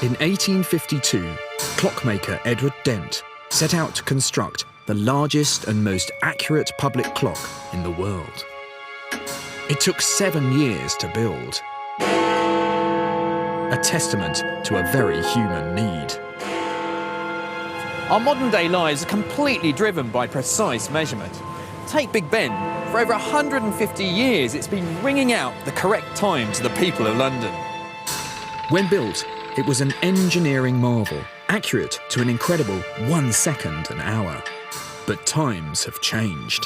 In 1852, clockmaker Edward Dent set out to construct the largest and most accurate public clock in the world. It took 7 years to build, a testament to a very human need. Our modern-day lives are completely driven by precise measurement. Take Big Ben. For over 150 years, it's been ringing out the correct time to the people of London. When built, it was an engineering marvel, accurate to an incredible 1 second an hour. But times have changed.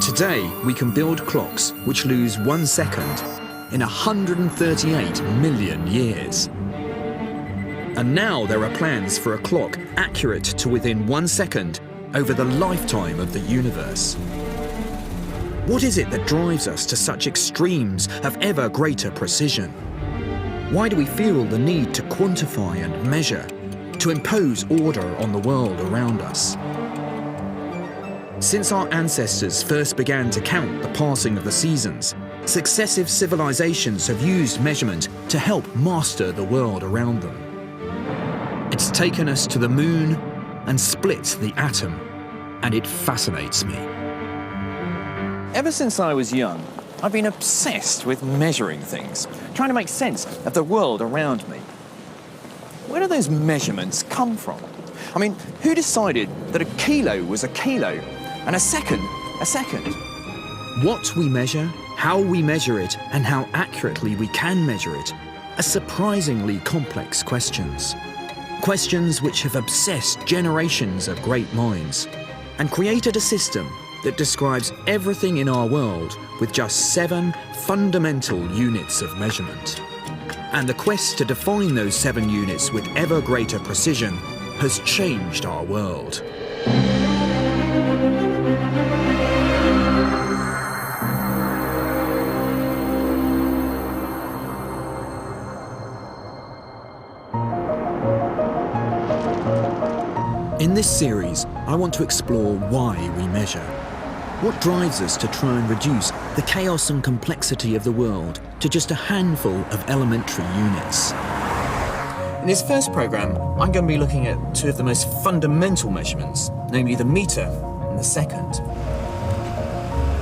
Today, we can build clocks which lose 1 second in 138 million years. And now there are plans for a clock accurate to within 1 second over the lifetime of the universe. What is it that drives us to such extremes of ever greater precision? Why do we feel the need to quantify and measure, to impose order on the world around us? Since our ancestors first began to count the passing of the seasons, successive civilizations have used measurement to help master the world around them. It's taken us to the moon and split the atom, and it fascinates me. Ever since I was young, I've been obsessed with measuring things, trying to make sense of the world around me. Where do those measurements come from? I mean, who decided that a kilo was a kilo and a second? What we measure, how we measure it, and how accurately we can measure it are surprisingly complex questions. Questions which have obsessed generations of great minds and created a system that describes everything in our world with just 7 fundamental units of measurement. And the quest to define those 7 units with ever greater precision has changed our world. In this series, I want to explore why we measure. What drives us to try and reduce the chaos and complexity of the world to just a handful of elementary units? In this first programme, I'm going to be looking at 2 of the most fundamental measurements, namely the metre and the second.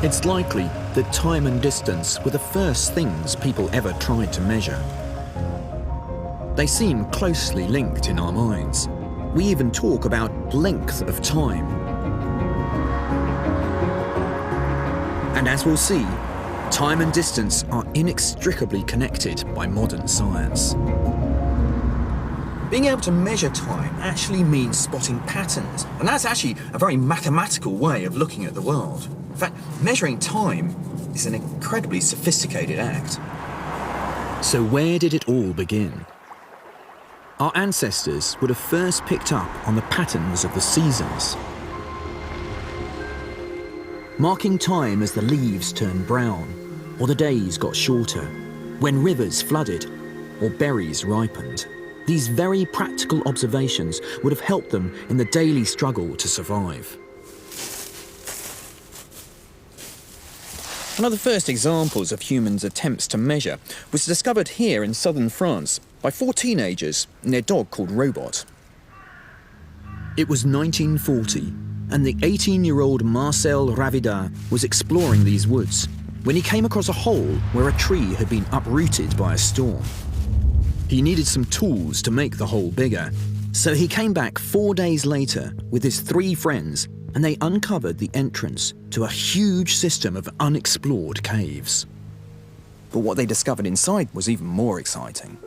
It's likely that time and distance were the first things people ever tried to measure. They seem closely linked in our minds. We even talk about length of time. And as we'll see, time and distance are inextricably connected by modern science. Being able to measure time actually means spotting patterns, and that's actually a very mathematical way of looking at the world. In fact, measuring time is an incredibly sophisticated act. So where did it all begin? Our ancestors would have first picked up on the patterns of the seasons, marking time as the leaves turned brown, or the days got shorter, when rivers flooded, or berries ripened. These very practical observations would have helped them in the daily struggle to survive. One of the first examples of humans' attempts to measure was discovered here in southern France by 4 teenagers and their dog called Robot. It was 1940, and the 18-year-old Marcel Ravida was exploring these woods when he came across a hole where a tree had been uprooted by a storm. He needed some tools to make the hole bigger, so he came back 4 days later with his 3 friends, and they uncovered the entrance to a huge system of unexplored caves. But what they discovered inside was even more exciting.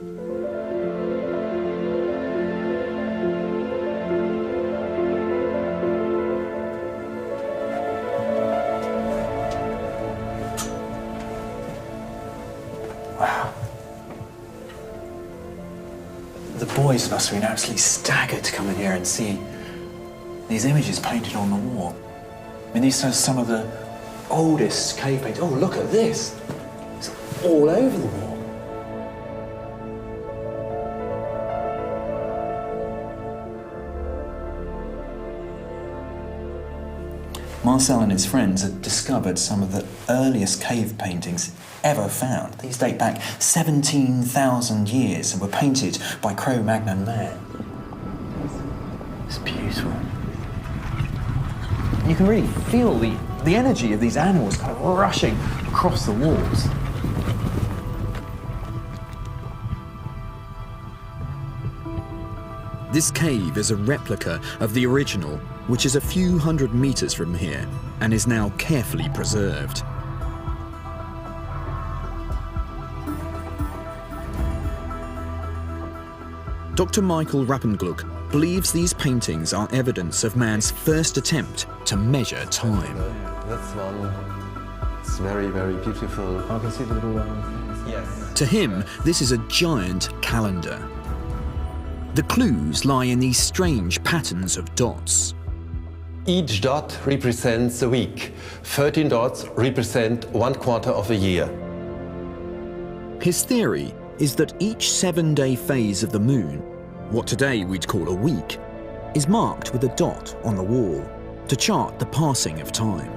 Wow. The boys must have been absolutely staggered to come in here and see these images painted on the wall. I mean, these are some of the oldest cave paintings. Oh, look at this. It's all over the wall. Marcel and his friends had discovered some of the earliest cave paintings ever found. These date back 17,000 years and were painted by Cro-Magnon man. It's beautiful. You can really feel the energy of these animals kind of rushing across the walls. This cave is a replica of the original, which is a few hundred meters from here and is now carefully preserved. Dr. Michael Rappenglück believes these paintings are evidence of man's first attempt to measure time. That's one. It's very, very beautiful. I can see the little things. Yes. To him, this is a giant calendar. The clues lie in these strange patterns of dots. Each dot represents a week. 13 dots represent 1/4 of a year. His theory is that each 7-day phase of the moon, what today we'd call a week, is marked with a dot on the wall to chart the passing of time.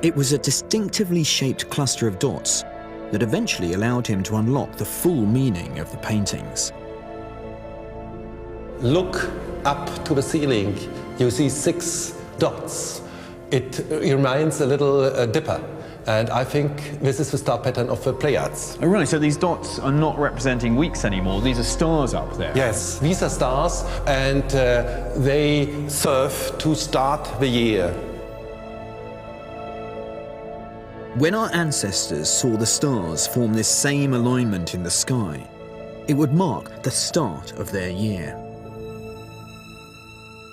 It was a distinctively shaped cluster of dots that eventually allowed him to unlock the full meaning of the paintings. Look up to the ceiling. You see 6 dots. It reminds a little dipper. And I think this is the star pattern of the Pleiades. Oh, right, so these dots are not representing weeks anymore. These are stars up there. Yes, these are stars, and they serve to start the year. When our ancestors saw the stars form this same alignment in the sky, it would mark the start of their year.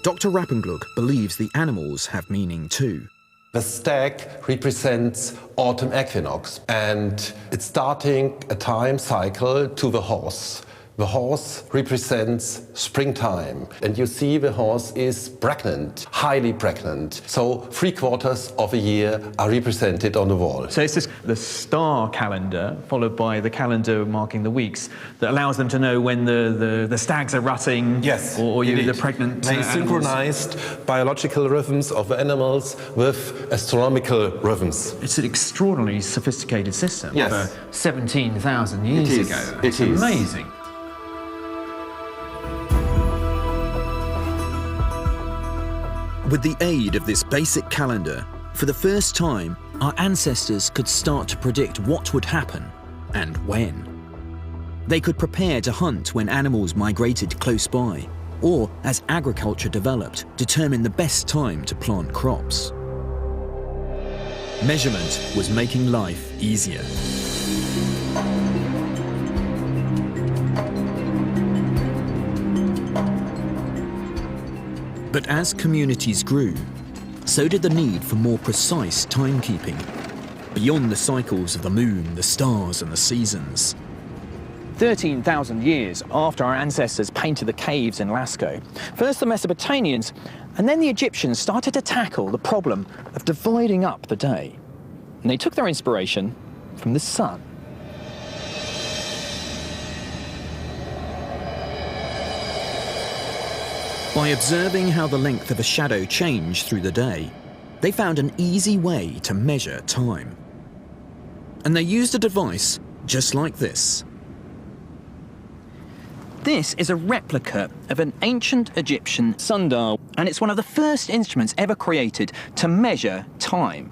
Dr. Rappenglück believes the animals have meaning too. The stag represents autumn equinox, and it's starting a time cycle to the horse. The horse represents springtime, and you see the horse is pregnant, highly pregnant. So 3/4 of a year are represented on the wall. So it's the star calendar, followed by the calendar marking the weeks, that allows them to know when the stags are rutting, Yes, or indeed. the pregnant They animals. synchronized biological rhythms of the animals with astronomical rhythms. It's an extraordinarily sophisticated system Yes. for 17,000 years It is. ago. It It's is. amazing. With the aid of this basic calendar, for the first time, our ancestors could start to predict what would happen and when. They could prepare to hunt when animals migrated close by, or as agriculture developed, determine the best time to plant crops. Measurement was making life easier. But as communities grew, so did the need for more precise timekeeping, beyond the cycles of the moon, the stars, and the seasons. 13,000 years after our ancestors painted the caves in Lascaux, first the Mesopotamians and then the Egyptians started to tackle the problem of dividing up the day. And they took their inspiration from the sun. By observing how the length of a shadow changed through the day, they found an easy way to measure time. And they used a device just like this. This is a replica of an ancient Egyptian sundial, and it's one of the first instruments ever created to measure time.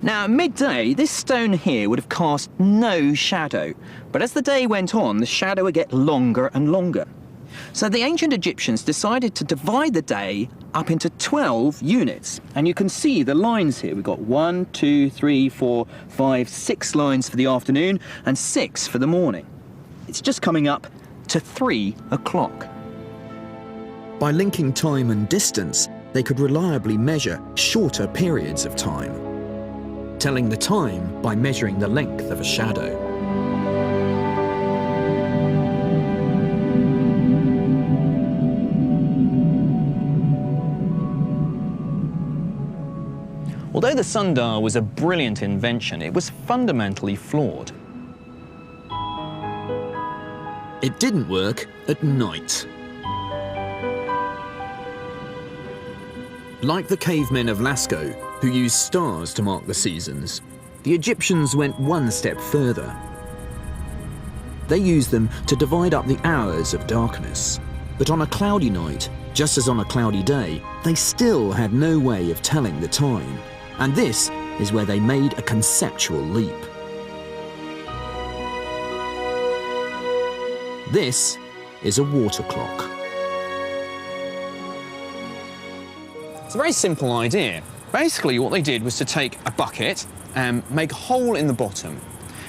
Now, at midday, this stone here would have cast no shadow, but as the day went on, the shadow would get longer and longer. So the ancient Egyptians decided to divide the day up into 12 units. And you can see the lines here. We've got 1, 2, 3, 4, 5, 6 lines for the afternoon and 6 for the morning. It's just coming up to 3 o'clock. By linking time and distance, they could reliably measure shorter periods of time, telling the time by measuring the length of a shadow. Although the sundial was a brilliant invention, it was fundamentally flawed. It didn't work at night. Like the cavemen of Lascaux, who used stars to mark the seasons, the Egyptians went one step further. They used them to divide up the hours of darkness. But on a cloudy night, just as on a cloudy day, they still had no way of telling the time. And this is where they made a conceptual leap. This is a water clock. It's a very simple idea. Basically, what they did was to take a bucket and make a hole in the bottom.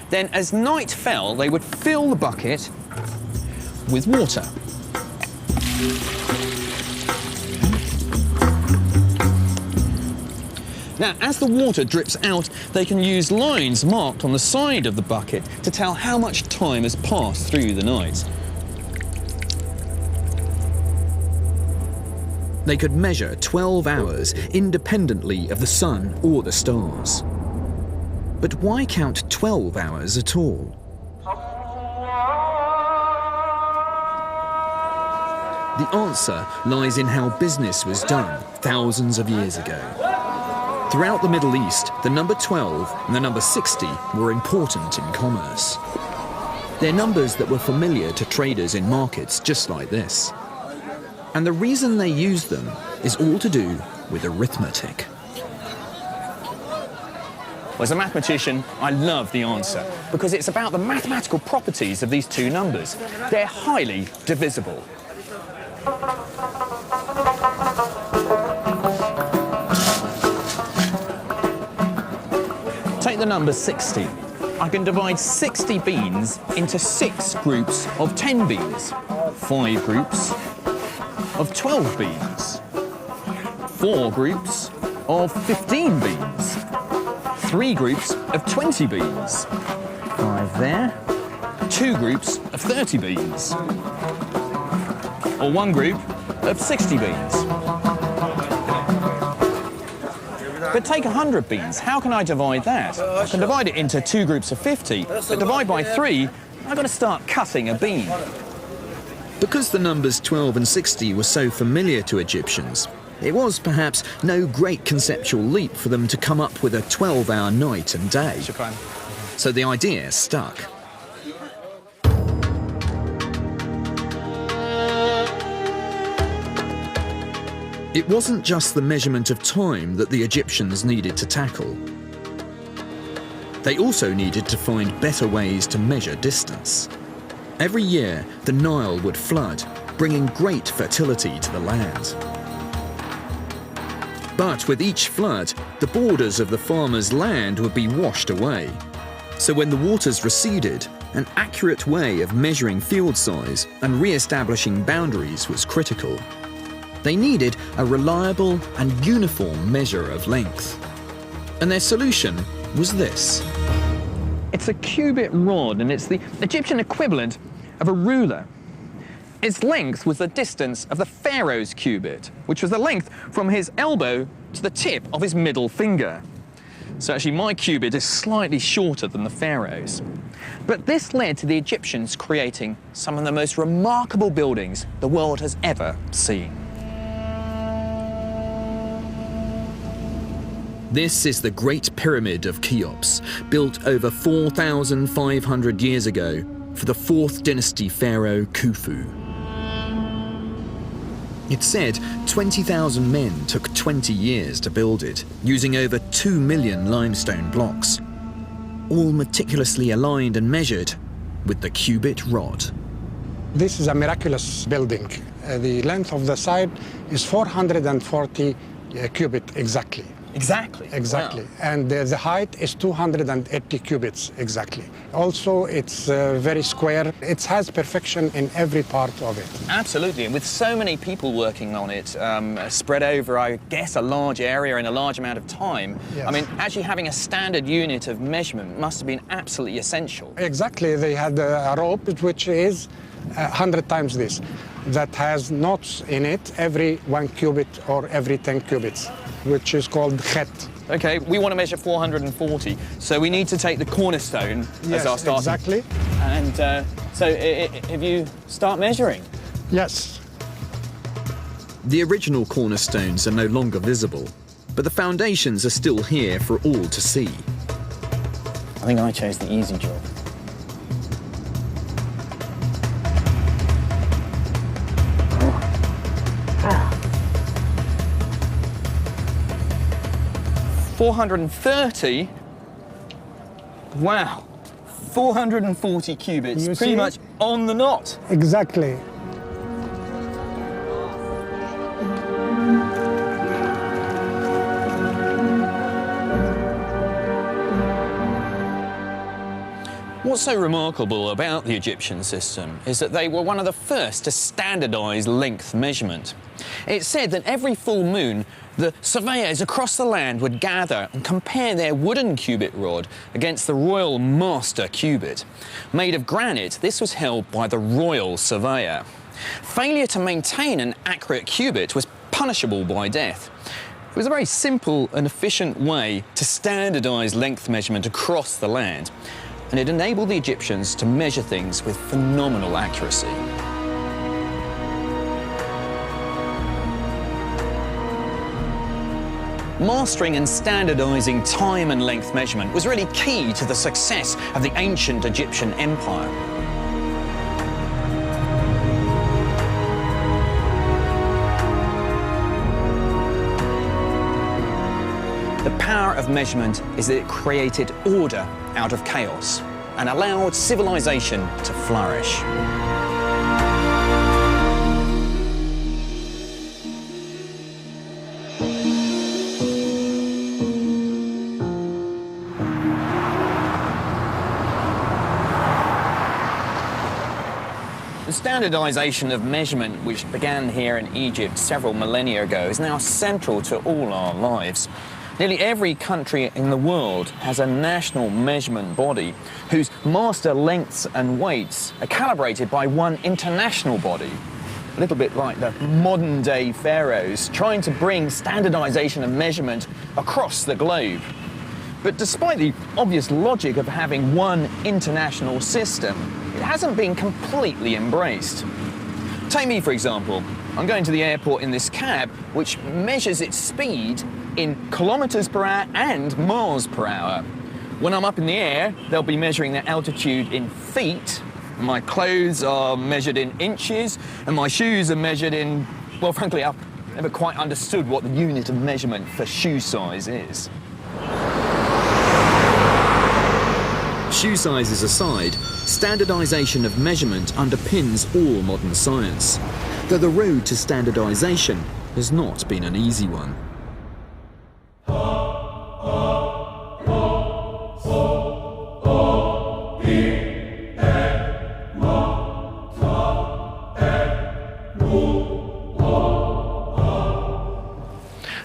Then, as night fell, they would fill the bucket with water. Now, as the water drips out, they can use lines marked on the side of the bucket to tell how much time has passed through the night. They could measure 12 hours independently of the sun or the stars. But why count 12 hours at all? The answer lies in how business was done thousands of years ago. Throughout the Middle East, the number 12 and the number 60 were important in commerce. They're numbers that were familiar to traders in markets just like this. And the reason they used them is all to do with arithmetic. Well, as a mathematician, I love the answer because it's about the mathematical properties of these two numbers. They're highly divisible. Take the number 60. I can divide 60 beans into 6 groups of 10 beans, 5 groups of 12 beans, 4 groups of 15 beans, 3 groups of 20 beans, 5 there, 2 groups of 30 beans, or 1 group of 60 beans. But take 100 beans, how can I divide that? I can divide it into 2 groups of 50, but divide by 3, I've got to start cutting a bean. Because the numbers 12 and 60 were so familiar to Egyptians, it was perhaps no great conceptual leap for them to come up with a 12-hour night and day. So the idea stuck. It wasn't just the measurement of time that the Egyptians needed to tackle. They also needed to find better ways to measure distance. Every year, the Nile would flood, bringing great fertility to the land. But with each flood, the borders of the farmers' land would be washed away. So when the waters receded, an accurate way of measuring field size and re-establishing boundaries was critical. They needed a reliable and uniform measure of length. And their solution was this. It's a cubit rod, and it's the Egyptian equivalent of a ruler. Its length was the distance of the pharaoh's cubit, which was the length from his elbow to the tip of his middle finger. So actually my cubit is slightly shorter than the pharaoh's. But this led to the Egyptians creating some of the most remarkable buildings the world has ever seen. This is the Great Pyramid of Cheops, built over 4,500 years ago for the 4th dynasty pharaoh Khufu. It's said 20,000 men took 20 years to build it, using over 2 million limestone blocks, all meticulously aligned and measured with the cubit rod. This is a miraculous building. The length of the side is 440 cubit exactly. Exactly? Exactly. Wow. And the height is 280 cubits exactly. Also, it's very square. It has perfection in every part of it. Absolutely, and with so many people working on it, spread over, I guess, a large area in a large amount of time, Yes. I mean, actually having a standard unit of measurement must have been absolutely essential. Exactly. They had a rope which is 100 times this. that has knots in it every 1 cubit or every 10 cubits, which is called khet. Okay, we want to measure 440, so we need to take the cornerstone as our starting. Exactly. And so if you start measuring. Yes. The original cornerstones are no longer visible, but the foundations are still here for all to see. I think I chose the easy job. $430? Wow. 440 cubits, You pretty see? much on the knot. Exactly. What's so remarkable about the Egyptian system is that they were one of the first to standardise length measurement. It's said that every full moon, the surveyors across the land would gather and compare their wooden cubit rod against the royal master cubit. Made of granite, this was held by the royal surveyor. Failure to maintain an accurate cubit was punishable by death. It was a very simple and efficient way to standardise length measurement across the land, and it enabled the Egyptians to measure things with phenomenal accuracy. Mastering and standardising time and length measurement was really key to the success of the ancient Egyptian empire. The power of measurement is that it created order out of chaos and allowed civilization to flourish. The standardization of measurement, which began here in Egypt several millennia ago, is now central to all our lives. Nearly every country in the world has a national measurement body whose master lengths and weights are calibrated by one international body. A little bit like the modern-day pharaohs trying to bring standardization of measurement across the globe. But despite the obvious logic of having one international system, it hasn't been completely embraced. Take me, for example. I'm going to the airport in this cab, which measures its speed in kilometers per hour and miles per hour. When I'm up in the air, they'll be measuring their altitude in feet. My clothes are measured in inches, and my shoes are measured in, well, frankly, I've never quite understood what the unit of measurement for shoe size is. Shoe sizes aside, standardization of measurement underpins all modern science, though the road to standardization has not been an easy one.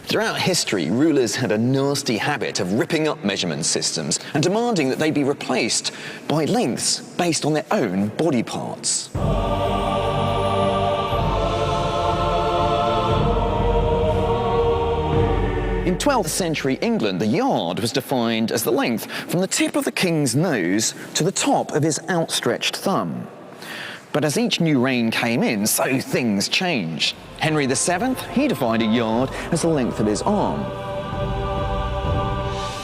Throughout history, rulers had a nasty habit of ripping up measurement systems and demanding that they be replaced by lengths based on their own body parts. In 12th century England, the yard was defined as the length from the tip of the king's nose to the top of his outstretched thumb. But as each new reign came in, so things changed. Henry VII, he defined a yard as the length of his arm.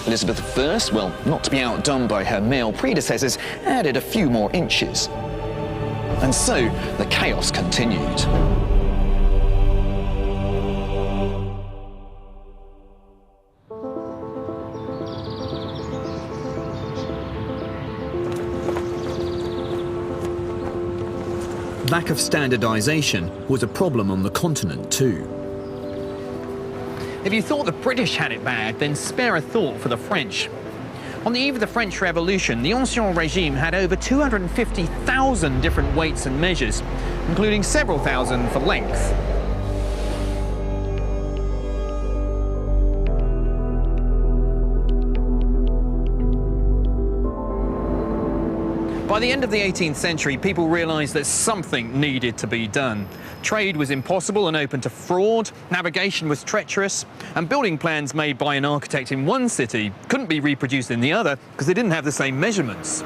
Elizabeth I, well, not to be outdone by her male predecessors, added a few more inches. And so the chaos continued. Lack of standardization was a problem on the continent too. If you thought the British had it bad, then spare a thought for the French. On the eve of the French Revolution, the Ancien Regime had over 250,000 different weights and measures, including several thousand for length. By the end of the 18th century, people realised that something needed to be done. Trade was impossible and open to fraud, navigation was treacherous, and building plans made by an architect in one city couldn't be reproduced in the other because they didn't have the same measurements.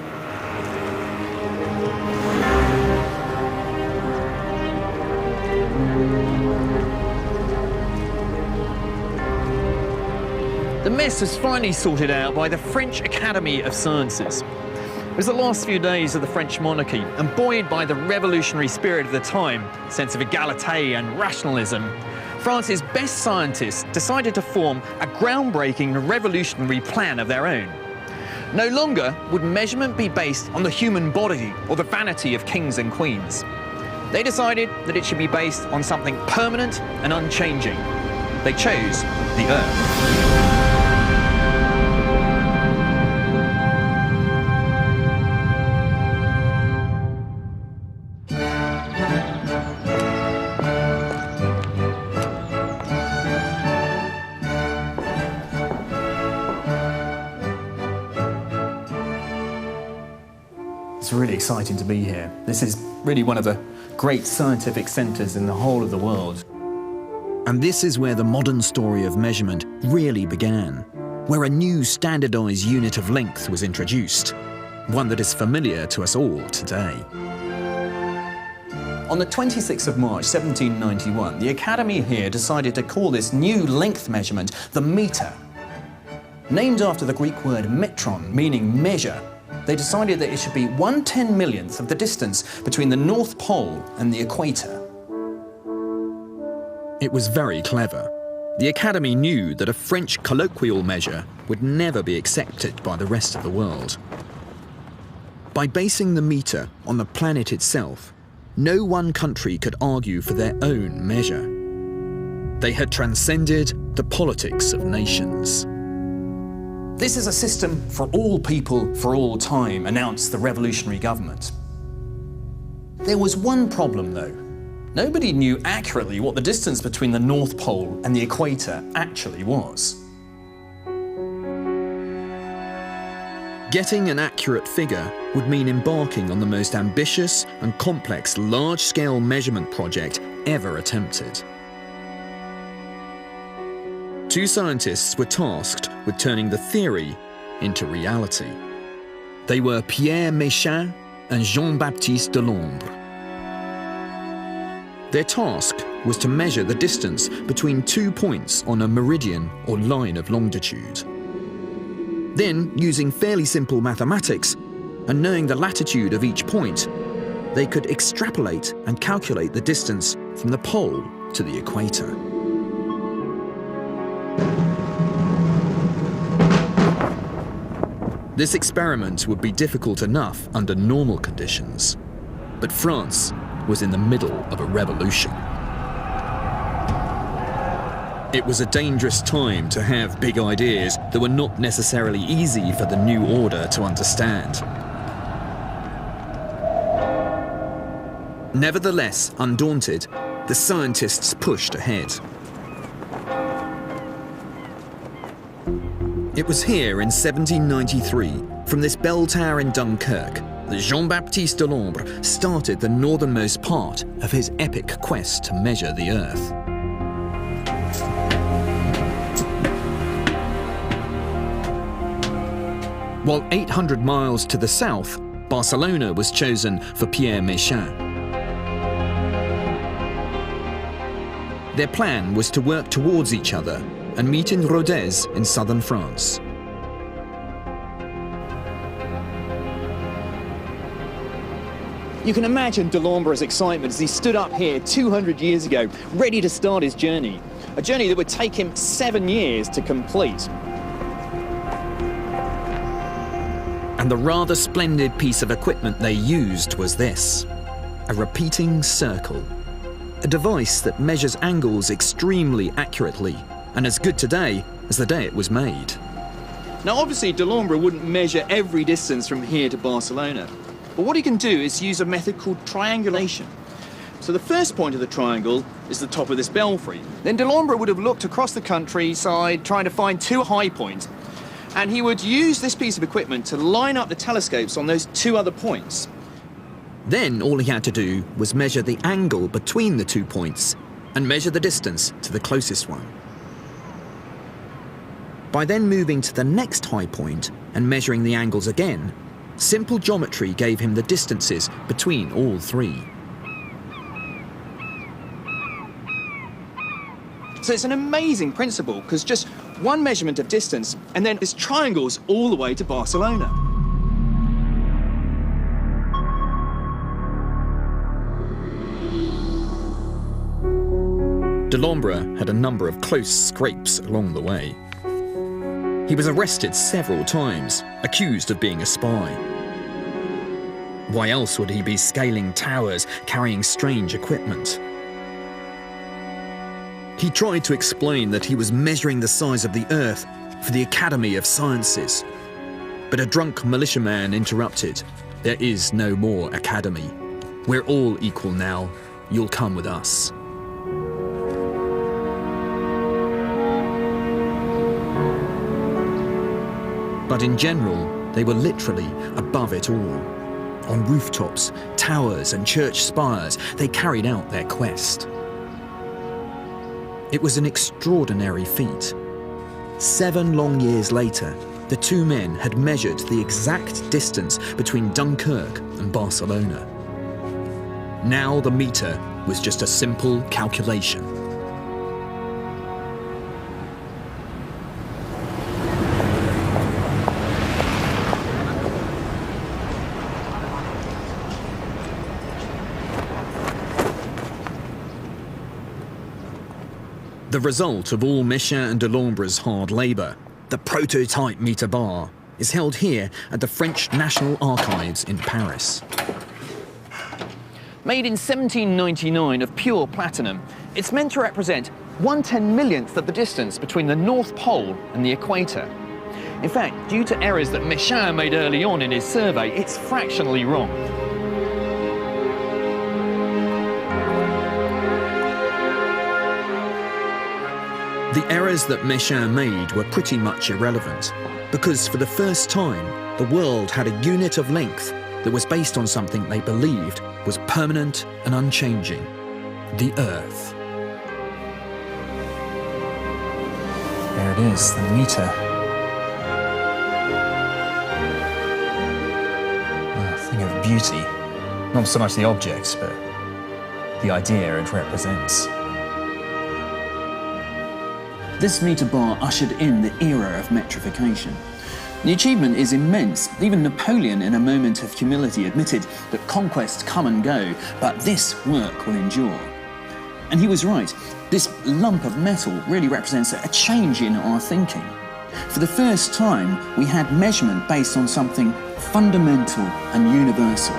The mess was finally sorted out by the French Academy of Sciences. It was the last few days of the French monarchy, and buoyed by the revolutionary spirit of the time, sense of equality and rationalism, France's best scientists decided to form a groundbreaking revolutionary plan of their own. No longer would measurement be based on the human body or the vanity of kings and queens. They decided that it should be based on something permanent and unchanging. They chose the Earth. It's really exciting to be here. This is really one of the great scientific centres in the whole of the world. And this is where the modern story of measurement really began, where a new standardised unit of length was introduced, one that is familiar to us all today. On the 26th of March 1791, the Academy here decided to call this new length measurement the metre. Named after the Greek word metron, meaning measure, they decided that it should be 1/10,000,000th of the distance between the North Pole and the equator. It was very clever. The Academy knew that a French colloquial measure would never be accepted by the rest of the world. By basing the metre on the planet itself, no one country could argue for their own measure. They had transcended the politics of nations. This is a system for all people for all time, announced the revolutionary government. There was one problem though. Nobody knew accurately what the distance between the North Pole and the equator actually was. Getting an accurate figure would mean embarking on the most ambitious and complex large-scale measurement project ever attempted. Two scientists were tasked with turning the theory into reality. They were Pierre Méchain and Jean-Baptiste Delambre. Their task was to measure the distance between 2 points on a meridian or line of longitude. Then, using fairly simple mathematics and knowing the latitude of each point, they could extrapolate and calculate the distance from the pole to the equator. This experiment would be difficult enough under normal conditions, but France was in the middle of a revolution. It was a dangerous time to have big ideas that were not necessarily easy for the new order to understand. Nevertheless, undaunted, the scientists pushed ahead. It was here in 1793, from this bell tower in Dunkirk, that Jean-Baptiste Delambre started the northernmost part of his epic quest to measure the Earth. While 800 miles to the south, Barcelona was chosen for Pierre Méchain. Their plan was to work towards each other and meet in Rodez in southern France. You can imagine Delambre's excitement as he stood up here 200 years ago, ready to start his journey. A journey that would take him 7 years to complete. And the rather splendid piece of equipment they used was this: a repeating circle. A device that measures angles extremely accurately, and as good today as the day it was made. Now obviously Delambre wouldn't measure every distance from here to Barcelona, but what he can do is use a method called triangulation. So the first point of the triangle is the top of this belfry. Then Delambre would have looked across the countryside trying to find two high points, And he would use this piece of equipment to line up the telescopes on those two other points. Then all he had to do was measure the angle between the 2 points and measure the distance to the closest one. By then moving to the next high point and measuring the angles again, simple geometry gave him the distances between all three. So it's an amazing principle, because just one measurement of distance and then there's triangles all the way to Barcelona. Delambre had a number of close scrapes along the way. He was arrested several times, accused of being a spy. Why else would he be scaling towers, carrying strange equipment? He tried to explain that he was measuring the size of the Earth for the Academy of Sciences. But a drunk militiaman interrupted. There is no more academy. We're all equal now. You'll come with us. But in general, they were literally above it all. On rooftops, towers and church spires, they carried out their quest. It was an extraordinary feat. 7 long years later, the two men had measured the exact distance between Dunkirk and Barcelona. Now the meter was just a simple calculation. The result of all Mechin and Delambre's hard labour, the prototype meter bar, is held here at the French National Archives in Paris. Made in 1799 of pure platinum, it's meant to represent 1/10,000,000th of the distance between the North Pole and the equator. In fact, due to errors that Mechin made early on in his survey, it's fractionally wrong. The errors that Mechin made were pretty much irrelevant, because for the first time, the world had a unit of length that was based on something they believed was permanent and unchanging: the Earth. There it is, the meter. A thing of beauty. Not so much the object, but the idea it represents. This meter bar ushered in the era of metrification. The achievement is immense. Even Napoleon, in a moment of humility, admitted that conquests come and go, but this work will endure. And he was right. This lump of metal really represents a change in our thinking. For the first time, we had measurement based on something fundamental and universal.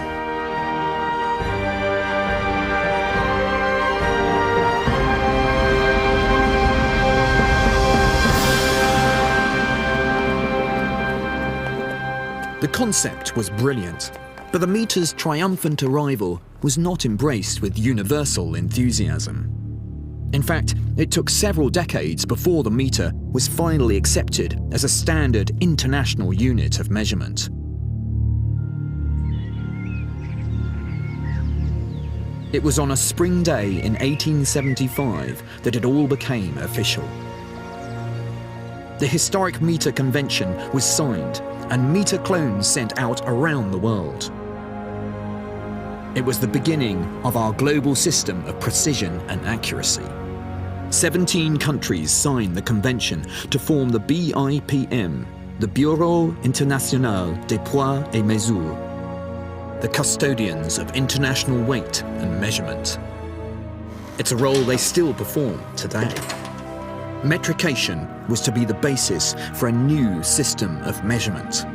The concept was brilliant, but the meter's triumphant arrival was not embraced with universal enthusiasm. In fact, it took several decades before the meter was finally accepted as a standard international unit of measurement. It was on a spring day in 1875 that it all became official. The historic meter convention was signed and meter clones sent out around the world. It was the beginning of our global system of precision and accuracy. 17 countries signed the convention to form the BIPM, the Bureau International des Poids et Mesures, the custodians of international weight and measurement. It's a role they still perform today. Metrication was to be the basis for a new system of measurement,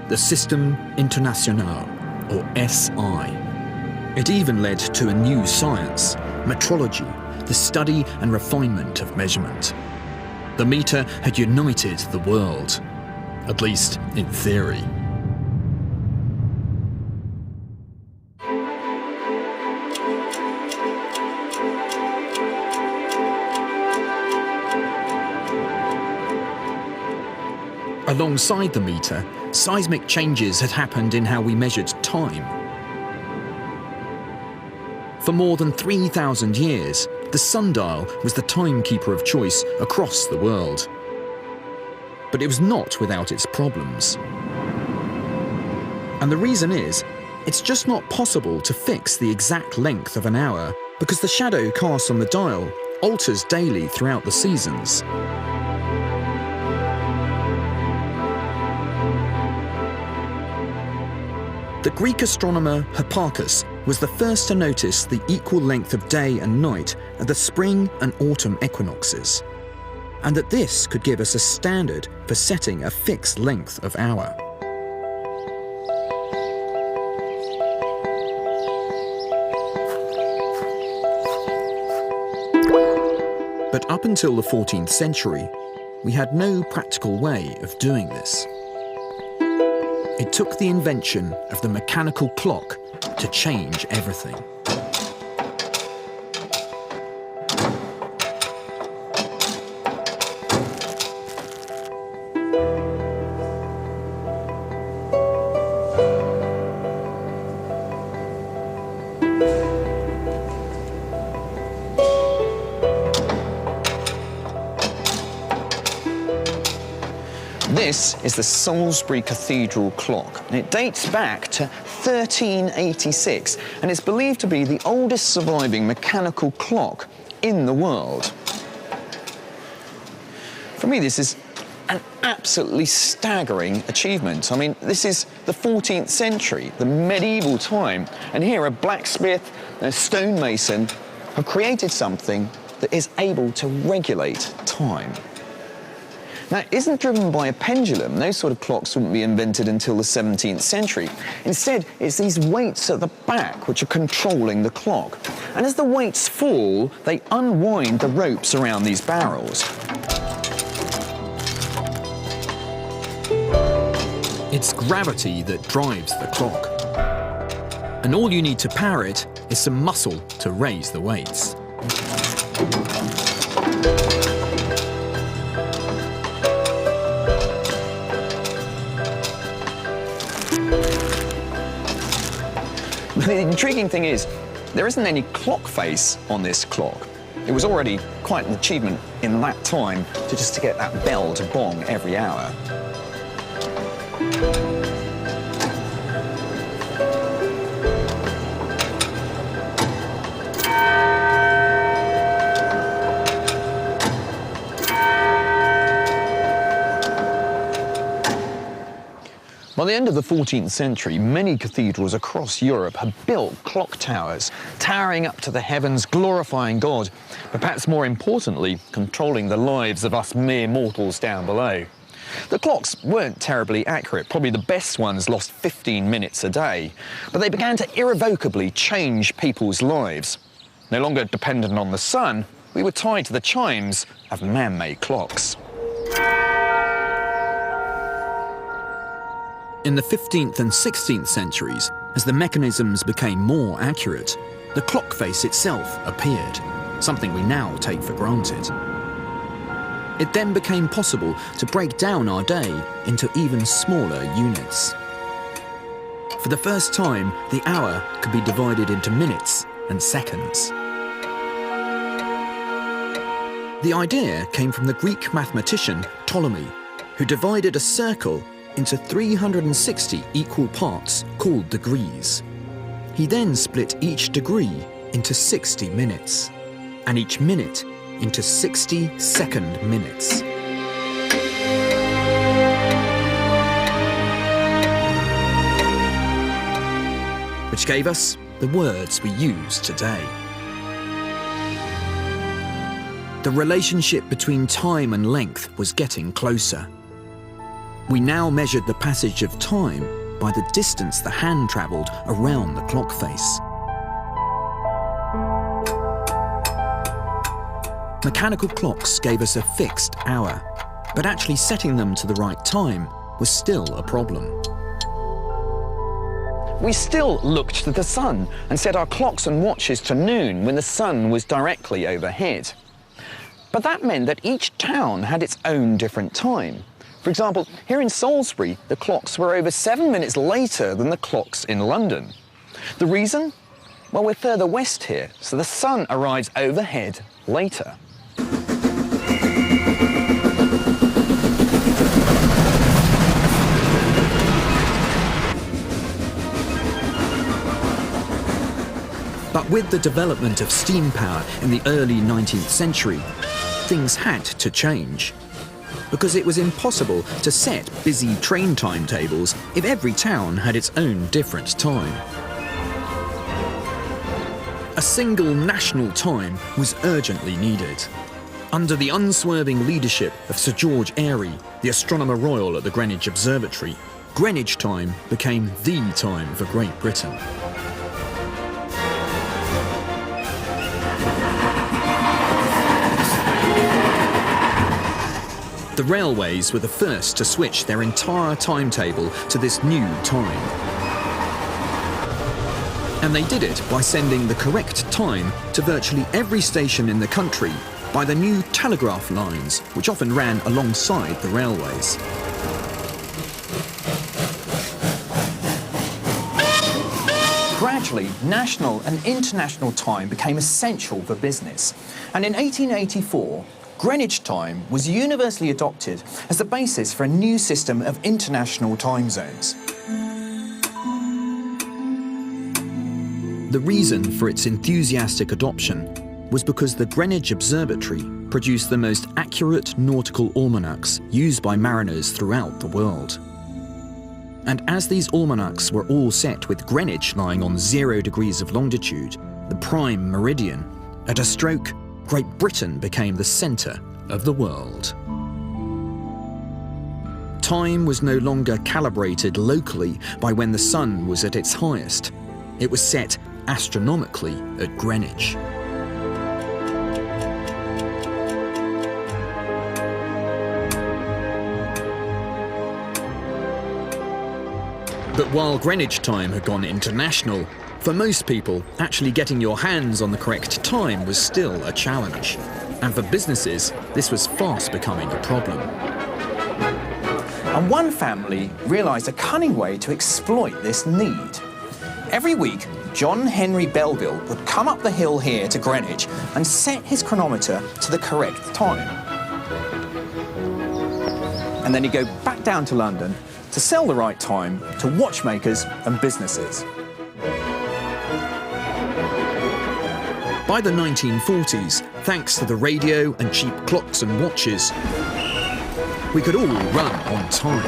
the Système International, or SI. It even led to a new science, metrology, the study and refinement of measurement. The meter had united the world, at least in theory. Alongside the meter, seismic changes had happened in how we measured time. For more than 3,000 years, the sundial was the timekeeper of choice across the world. But it was not without its problems. And the reason is, it's just not possible to fix the exact length of an hour because the shadow cast on the dial alters daily throughout the seasons. The Greek astronomer Hipparchus was the first to notice the equal length of day and night at the spring and autumn equinoxes, and that this could give us a standard for setting a fixed length of hour. But up until the 14th century, we had no practical way of doing this. It took the invention of the mechanical clock to change everything. This is the Salisbury Cathedral clock, and it dates back to 1386, and it's believed to be the oldest surviving mechanical clock in the world. For me, this is an absolutely staggering achievement. I mean, this is the 14th century, the medieval time, and here a blacksmith and a stonemason have created something that is able to regulate time. Now, it isn't driven by a pendulum. Those sort of clocks wouldn't be invented until the 17th century. Instead, it's these weights at the back which are controlling the clock. And as the weights fall, they unwind the ropes around these barrels. It's gravity that drives the clock. And all you need to power it is some muscle to raise the weights. The intriguing thing is, there isn't any clock face on this clock. It was already quite an achievement in that time to get that bell to bong every hour. By the end of the 14th century, many cathedrals across Europe had built clock towers, towering up to the heavens, glorifying God, but perhaps more importantly, controlling the lives of us mere mortals down below. The clocks weren't terribly accurate. Probably the best ones lost 15 minutes a day, but they began to irrevocably change people's lives. No longer dependent on the sun, we were tied to the chimes of man-made clocks. In the 15th and 16th centuries, as the mechanisms became more accurate, the clock face itself appeared, something we now take for granted. It then became possible to break down our day into even smaller units. For the first time, the hour could be divided into minutes and seconds. The idea came from the Greek mathematician Ptolemy, who divided a circle into 360 equal parts called degrees. He then split each degree into 60 minutes, and each minute into 60-second minutes. Which gave us the words we use today. The relationship between time and length was getting closer. We now measured the passage of time by the distance the hand travelled around the clock face. Mechanical clocks gave us a fixed hour, but actually setting them to the right time was still a problem. We still looked to the sun and set our clocks and watches to noon when the sun was directly overhead. But that meant that each town had its own different time. For example, here in Salisbury, the clocks were over 7 minutes later than the clocks in London. The reason? Well, we're further west here, so the sun arrives overhead later. But with the development of steam power in the early 19th century, things had to change. Because it was impossible to set busy train timetables if every town had its own different time. A single national time was urgently needed. Under the unswerving leadership of Sir George Airy, the Astronomer Royal at the Greenwich Observatory, Greenwich time became the time for Great Britain. The railways were the first to switch their entire timetable to this new time. And they did it by sending the correct time to virtually every station in the country by the new telegraph lines, which often ran alongside the railways. Gradually, national and international time became essential for business. And in 1884, Greenwich time was universally adopted as the basis for a new system of international time zones. The reason for its enthusiastic adoption was because the Greenwich Observatory produced the most accurate nautical almanacs used by mariners throughout the world. And as these almanacs were all set with Greenwich lying on 0 degrees of longitude, the prime meridian, at a stroke, Great Britain became the centre of the world. Time was no longer calibrated locally by when the sun was at its highest. It was set astronomically at Greenwich. But while Greenwich time had gone international, for most people, actually getting your hands on the correct time was still a challenge. And for businesses, this was fast becoming a problem. And one family realised a cunning way to exploit this need. Every week, John Henry Belville would come up the hill here to Greenwich and set his chronometer to the correct time. And then he'd go back down to London to sell the right time to watchmakers and businesses. By the 1940s, thanks to the radio and cheap clocks and watches, we could all run on time.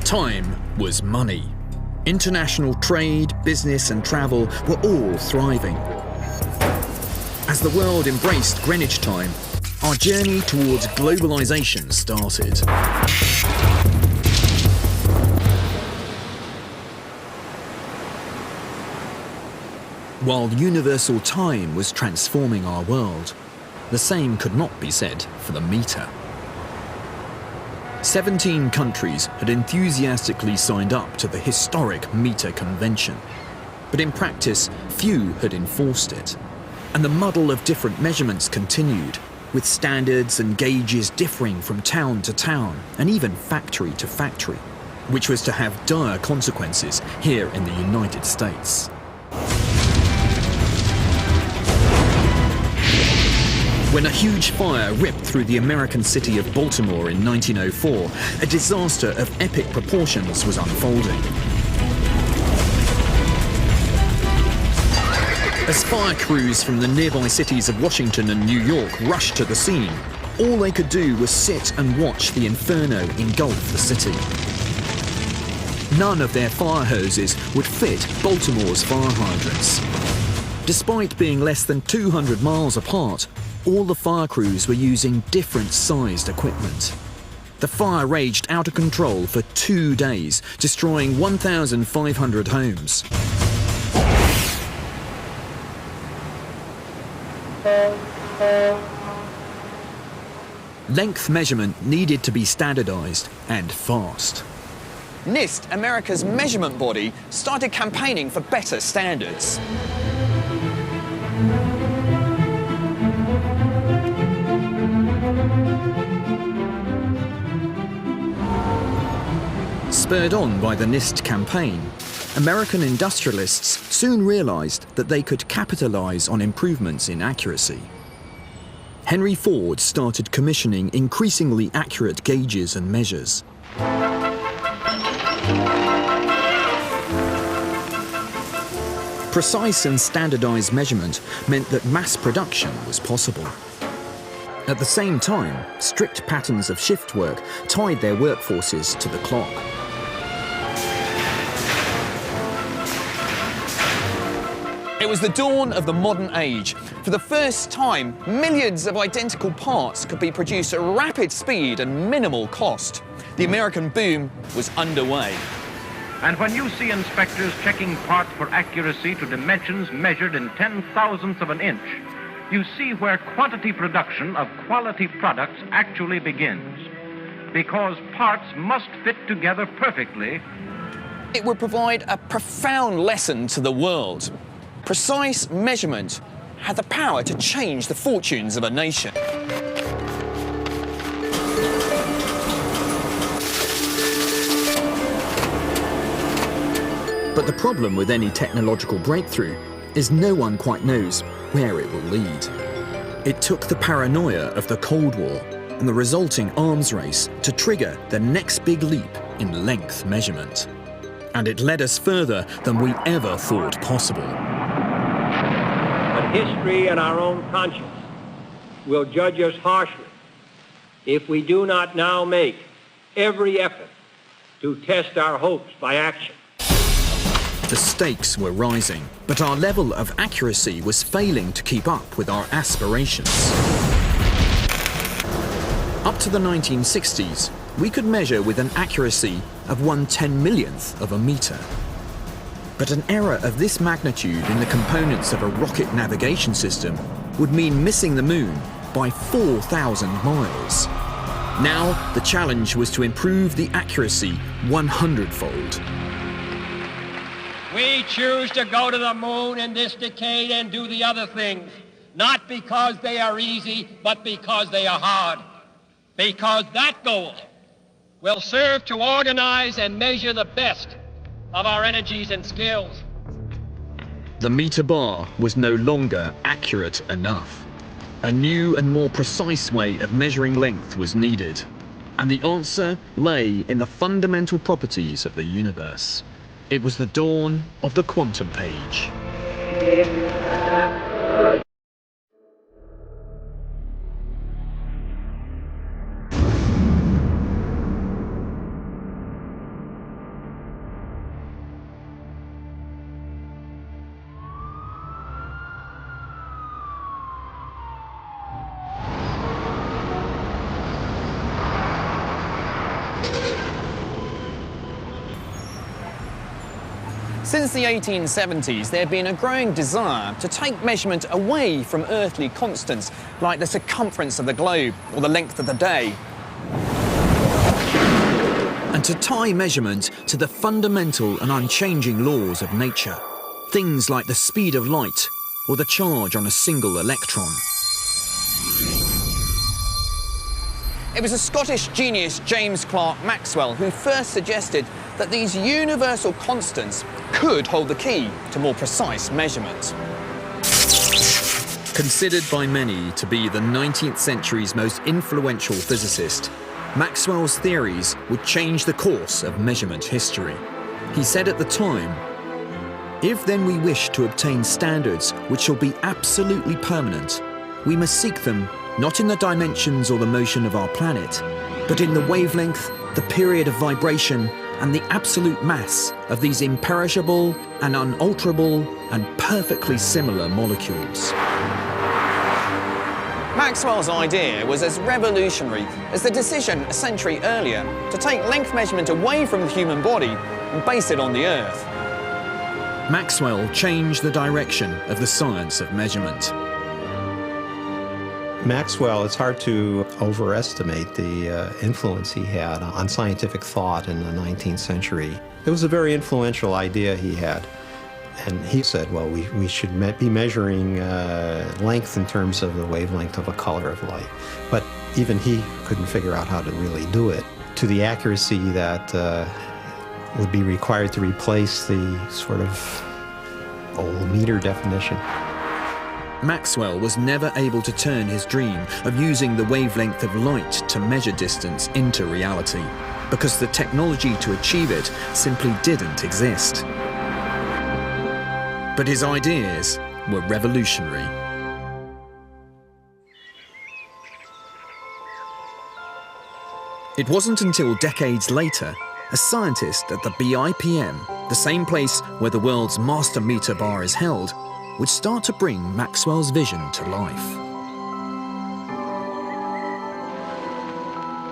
Time was money. International trade, business and travel were all thriving. As the world embraced Greenwich time, our journey towards globalization started. While universal time was transforming our world, the same could not be said for the meter. 17 countries had enthusiastically signed up to the historic meter convention, but in practice, few had enforced it, and the muddle of different measurements continued, with standards and gauges differing from town to town and even factory to factory, which was to have dire consequences here in the United States. When a huge fire ripped through the American city of Baltimore in 1904, a disaster of epic proportions was unfolding. As fire crews from the nearby cities of Washington and New York rushed to the scene, all they could do was sit and watch the inferno engulf the city. None of their fire hoses would fit Baltimore's fire hydrants. Despite being less than 200 miles apart, all the fire crews were using different sized equipment. The fire raged out of control for 2 days, destroying 1,500 homes. Length measurement needed to be standardized and fast. NIST, America's measurement body, started campaigning for better standards. Spurred on by the NIST campaign, American industrialists soon realized that they could capitalize on improvements in accuracy. Henry Ford started commissioning increasingly accurate gauges and measures. Precise and standardized measurement meant that mass production was possible. At the same time, strict patterns of shift work tied their workforces to the clock. It was the dawn of the modern age. For the first time, millions of identical parts could be produced at rapid speed and minimal cost. The American boom was underway. And when you see inspectors checking parts for accuracy to dimensions measured in 10,000ths of an inch, you see where quantity production of quality products actually begins. Because parts must fit together perfectly. It would provide a profound lesson to the world. Precise measurement had the power to change the fortunes of a nation. But the problem with any technological breakthrough is no one quite knows where it will lead. It took the paranoia of the Cold War and the resulting arms race to trigger the next big leap in length measurement. And it led us further than we ever thought possible. But history and our own conscience will judge us harshly if we do not now make every effort to test our hopes by action. The stakes were rising, but our level of accuracy was failing to keep up with our aspirations. Up to the 1960s, we could measure with an accuracy of 1/10,000,000th of a meter. But an error of this magnitude in the components of a rocket navigation system would mean missing the moon by 4,000 miles. Now, the challenge was to improve the accuracy 100-fold. We choose to go to the moon in this decade and do the other things, not because they are easy, but because they are hard. Because that goal will serve to organize and measure the best of our energies and skills. The meter bar was no longer accurate enough. A new and more precise way of measuring length was needed. And the answer lay in the fundamental properties of the universe. It was the dawn of the quantum age. Since the 1870s, there had been a growing desire to take measurement away from earthly constants like the circumference of the globe or the length of the day, and to tie measurement to the fundamental and unchanging laws of nature, things like the speed of light or the charge on a single electron. It was a Scottish genius, James Clerk Maxwell, who first suggested that these universal constants could hold the key to more precise measurement. Considered by many to be the 19th century's most influential physicist, Maxwell's theories would change the course of measurement history. He said at the time, "If then we wish to obtain standards which shall be absolutely permanent, we must seek them not in the dimensions or the motion of our planet, but in the wavelength, the period of vibration, and the absolute mass of these imperishable and unalterable and perfectly similar molecules." Maxwell's idea was as revolutionary as the decision a century earlier to take length measurement away from the human body and base it on the Earth. Maxwell changed the direction of the science of measurement. Maxwell, it's hard to overestimate the influence he had on scientific thought in the 19th century. It was a very influential idea he had. And he said, well, we should be measuring length in terms of the wavelength of a color of light. But even he couldn't figure out how to really do it to the accuracy that would be required to replace the sort of old meter definition. Maxwell was never able to turn his dream of using the wavelength of light to measure distance into reality, because the technology to achieve it simply didn't exist. But his ideas were revolutionary. It wasn't until decades later, a scientist at the BIPM, the same place where the world's master meter bar is held, would start to bring Maxwell's vision to life.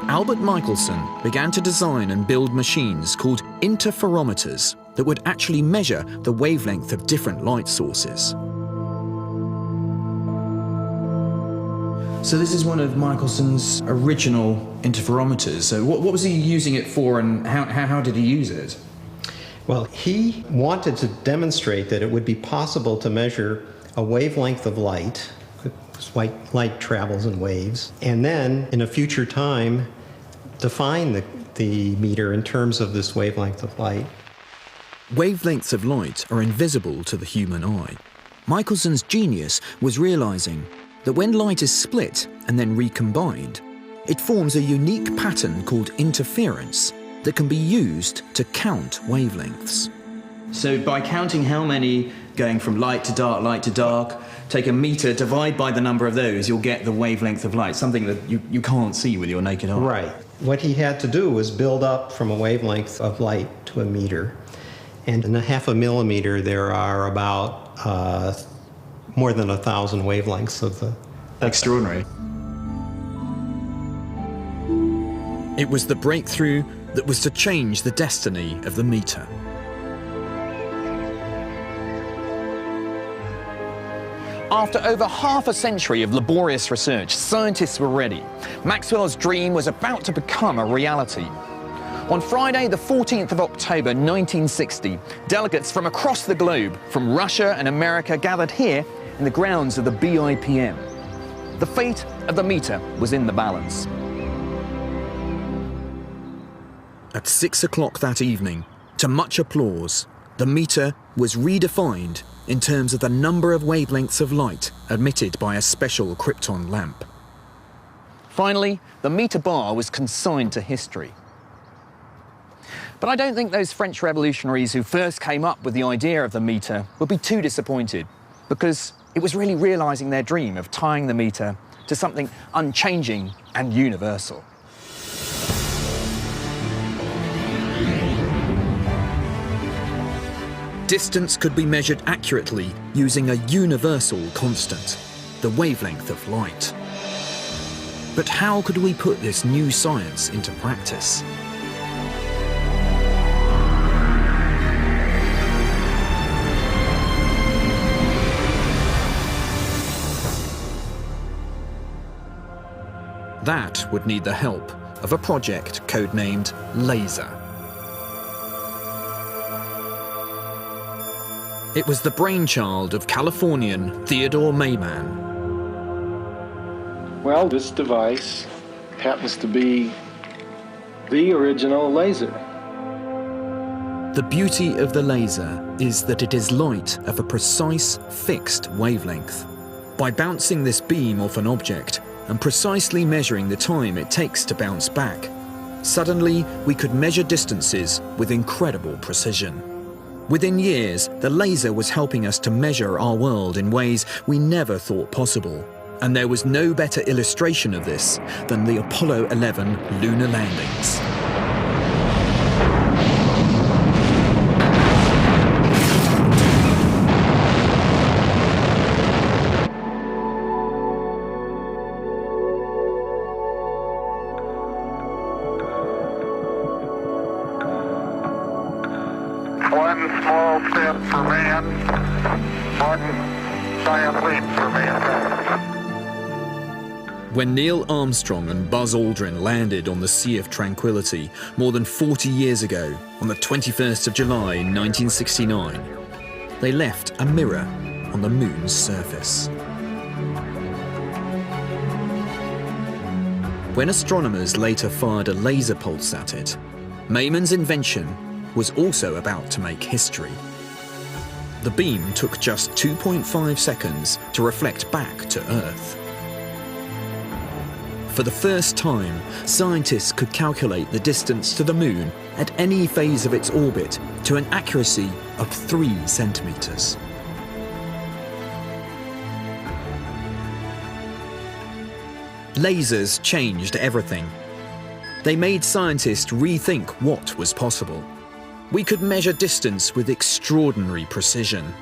Albert Michelson began to design and build machines called interferometers that would actually measure the wavelength of different light sources. So this is one of Michelson's original interferometers. So what was he using it for, and how did he use it? Well, he wanted to demonstrate that it would be possible to measure a wavelength of light, because light travels in waves, and then in a future time define the meter in terms of this wavelength of light. Wavelengths of light are invisible to the human eye. Michelson's genius was realizing that when light is split and then recombined, it forms a unique pattern called interference that can be used to count wavelengths. So by counting how many going from light to dark, take a meter, divide by the number of those, you'll get the wavelength of light, something that you can't see with your naked eye. Right. What he had to do was build up from a wavelength of light to a meter. And in a half a millimeter, there are about more than 1,000 wavelengths of the... Extraordinary. It was the breakthrough that was to change the destiny of the meter. After over half a century of laborious research, scientists were ready. Maxwell's dream was about to become a reality. On Friday, the 14th of October 1960, delegates from across the globe, from Russia and America, gathered here in the grounds of the BIPM. The fate of the meter was in the balance. At 6 o'clock that evening, to much applause, the meter was redefined in terms of the number of wavelengths of light emitted by a special krypton lamp. Finally, the meter bar was consigned to history. But I don't think those French revolutionaries who first came up with the idea of the meter would be too disappointed, because it was really realizing their dream of tying the meter to something unchanging and universal. Distance could be measured accurately using a universal constant, the wavelength of light. But how could we put this new science into practice? That would need the help of a project codenamed LASER. It was the brainchild of Californian Theodore Mayman. Well, this device happens to be the original laser. The beauty of the laser is that it is light of a precise, fixed wavelength. By bouncing this beam off an object and precisely measuring the time it takes to bounce back, suddenly we could measure distances with incredible precision. Within years, the laser was helping us to measure our world in ways we never thought possible. And there was no better illustration of this than the Apollo 11 lunar landings. One small step for man, one giant leap for mankind. When Neil Armstrong and Buzz Aldrin landed on the Sea of Tranquility more than 40 years ago, on the 21st of July 1969, they left a mirror on the moon's surface. When astronomers later fired a laser pulse at it, Mayman's invention was also about to make history. The beam took just 2.5 seconds to reflect back to Earth. For the first time, scientists could calculate the distance to the Moon at any phase of its orbit to an accuracy of 3 centimeters. Lasers changed everything. They made scientists rethink what was possible. We could measure distance with extraordinary precision.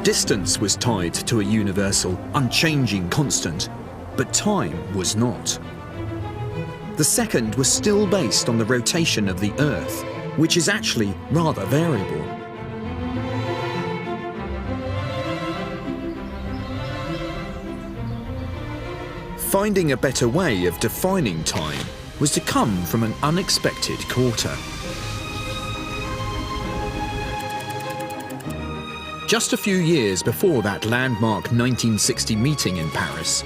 Distance was tied to a universal, unchanging constant, but time was not. The second was still based on the rotation of the Earth, which is actually rather variable. Finding a better way of defining time was to come from an unexpected quarter. Just a few years before that landmark 1960 meeting in Paris,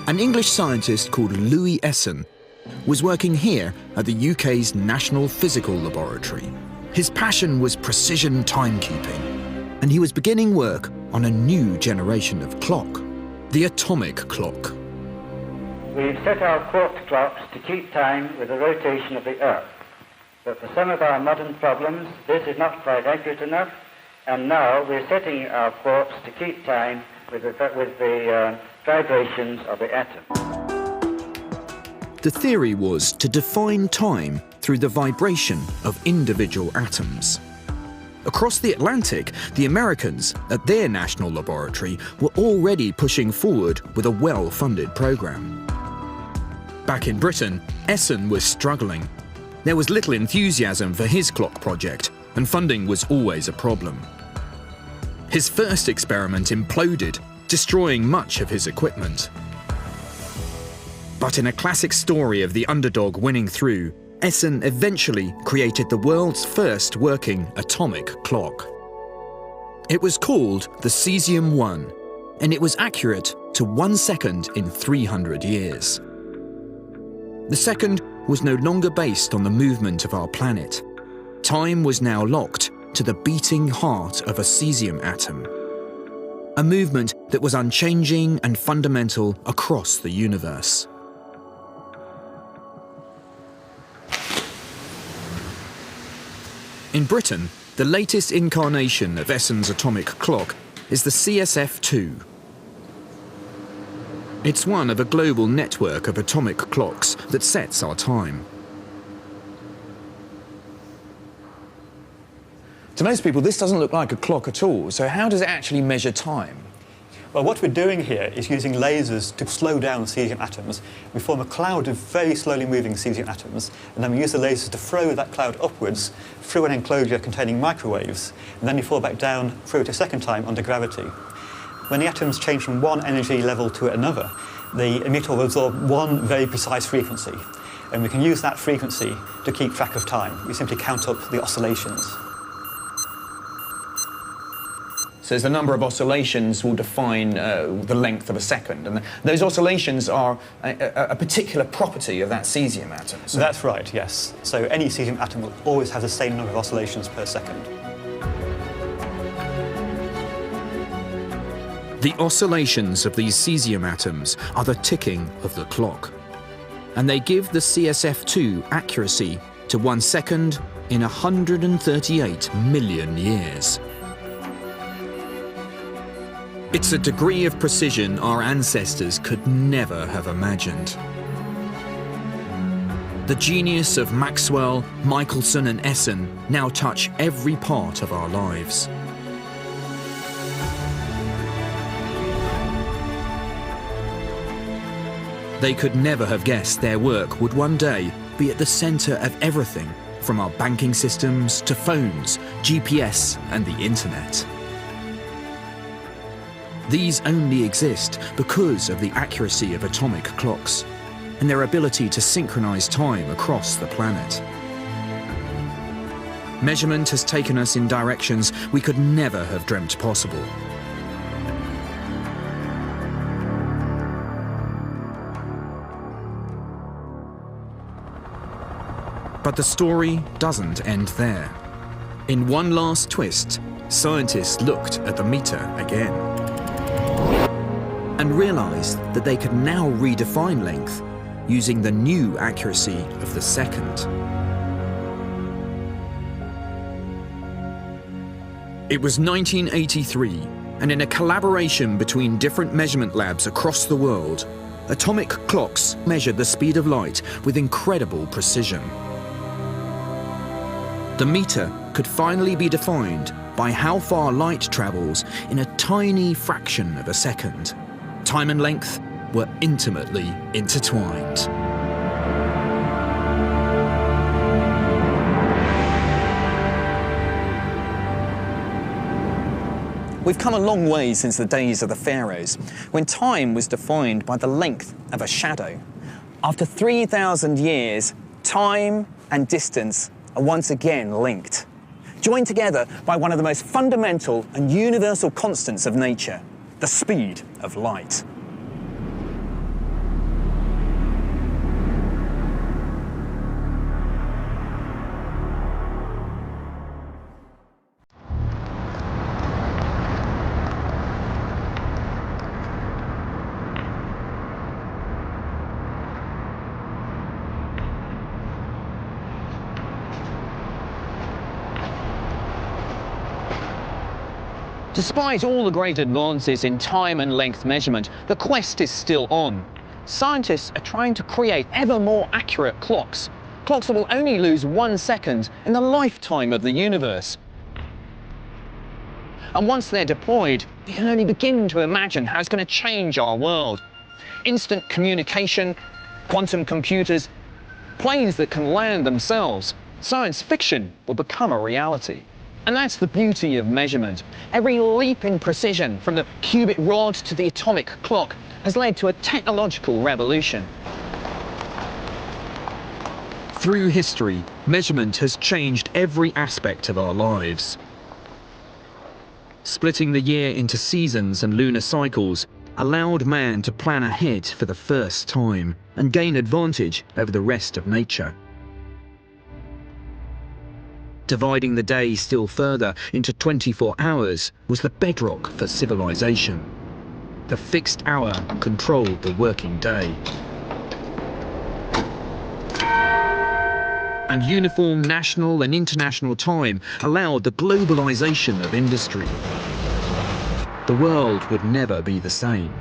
an English scientist called Louis Essen was working here at the UK's National Physical Laboratory. His passion was precision timekeeping, and he was beginning work on a new generation of clock, the atomic clock. We've set our quartz clocks to keep time with the rotation of the Earth, but for some of our modern problems, this is not quite accurate enough, and now we're setting our quartz to keep time with the vibrations of the atom. The theory was to define time through the vibration of individual atoms. Across the Atlantic, the Americans, at their national laboratory, were already pushing forward with a well-funded program. Back in Britain, Essen was struggling. There was little enthusiasm for his clock project, and funding was always a problem. His first experiment imploded, destroying much of his equipment. But in a classic story of the underdog winning through, Essen eventually created the world's first working atomic clock. It was called the Cesium-1, and it was accurate to 1 second in 300 years. The second was no longer based on the movement of our planet. Time was now locked to the beating heart of a cesium atom, a movement that was unchanging and fundamental across the universe. In Britain, the latest incarnation of Essen's atomic clock is the CSF-2. It's one of a global network of atomic clocks that sets our time. To most people, this doesn't look like a clock at all, so how does it actually measure time? Well, what we're doing here is using lasers to slow down cesium atoms. We form a cloud of very slowly moving cesium atoms, and then we use the lasers to throw that cloud upwards through an enclosure containing microwaves, and then we fall back down through it a second time under gravity. When the atoms change from one energy level to another, the emitter will absorb one very precise frequency, and we can use that frequency to keep track of time. We simply count up the oscillations. So the number of oscillations will define the length of a second, and those oscillations are a particular property of that cesium atom. So that's right, yes. So any cesium atom will always have the same number of oscillations per second. The oscillations of these cesium atoms are the ticking of the clock, and they give the CSF-2 accuracy to 1 second in 138 million years. It's a degree of precision our ancestors could never have imagined. The genius of Maxwell, Michelson and Essen now touch every part of our lives. They could never have guessed their work would one day be at the centre of everything, from our banking systems to phones, GPS and the internet. These only exist because of the accuracy of atomic clocks. and their ability to synchronize time across the planet. Measurement has taken us in directions we could never have dreamt possible. But the story doesn't end there. In one last twist, scientists looked at the meter again and realized that they could now redefine length using the new accuracy of the second. It was 1983, and in a collaboration between different measurement labs across the world, atomic clocks measured the speed of light with incredible precision. The meter could finally be defined by how far light travels in a tiny fraction of a second. Time and length were intimately intertwined. We've come a long way since the days of the pharaohs, when time was defined by the length of a shadow. After 3,000 years, time and distance are once again linked, joined together by one of the most fundamental and universal constants of nature, the speed of light. Despite all the great advances in time and length measurement, the quest is still on. Scientists are trying to create ever more accurate clocks, clocks that will only lose 1 second in the lifetime of the universe. And once they're deployed, we can only begin to imagine how it's going to change our world. Instant communication, quantum computers, planes that can land themselves. Science fiction will become a reality. And that's the beauty of measurement. Every leap in precision, from the cubic rod to the atomic clock, has led to a technological revolution. Through history, measurement has changed every aspect of our lives. Splitting the year into seasons and lunar cycles allowed man to plan ahead for the first time and gain advantage over the rest of nature. Dividing the day still further into 24 hours was the bedrock for civilization. The fixed hour controlled the working day. And uniform national and international time allowed the globalization of industry. The world would never be the same.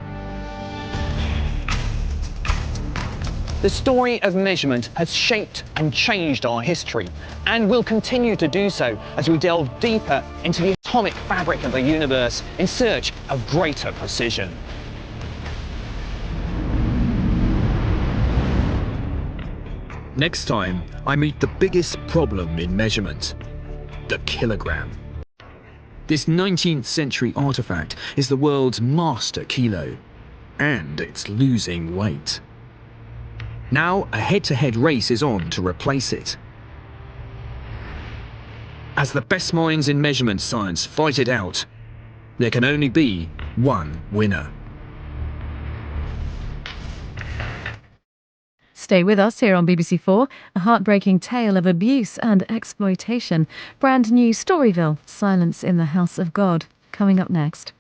The story of measurement has shaped and changed our history, and will continue to do so as we delve deeper into the atomic fabric of the universe in search of greater precision. Next time, I meet the biggest problem in measurement: the kilogram. This 19th century artifact is the world's master kilo, and it's losing weight. Now, a head-to-head race is on to replace it. As the best minds in measurement science fight it out, there can only be one winner. Stay with us here on BBC4, a heartbreaking tale of abuse and exploitation. Brand new Storyville, Silence in the House of God, coming up next.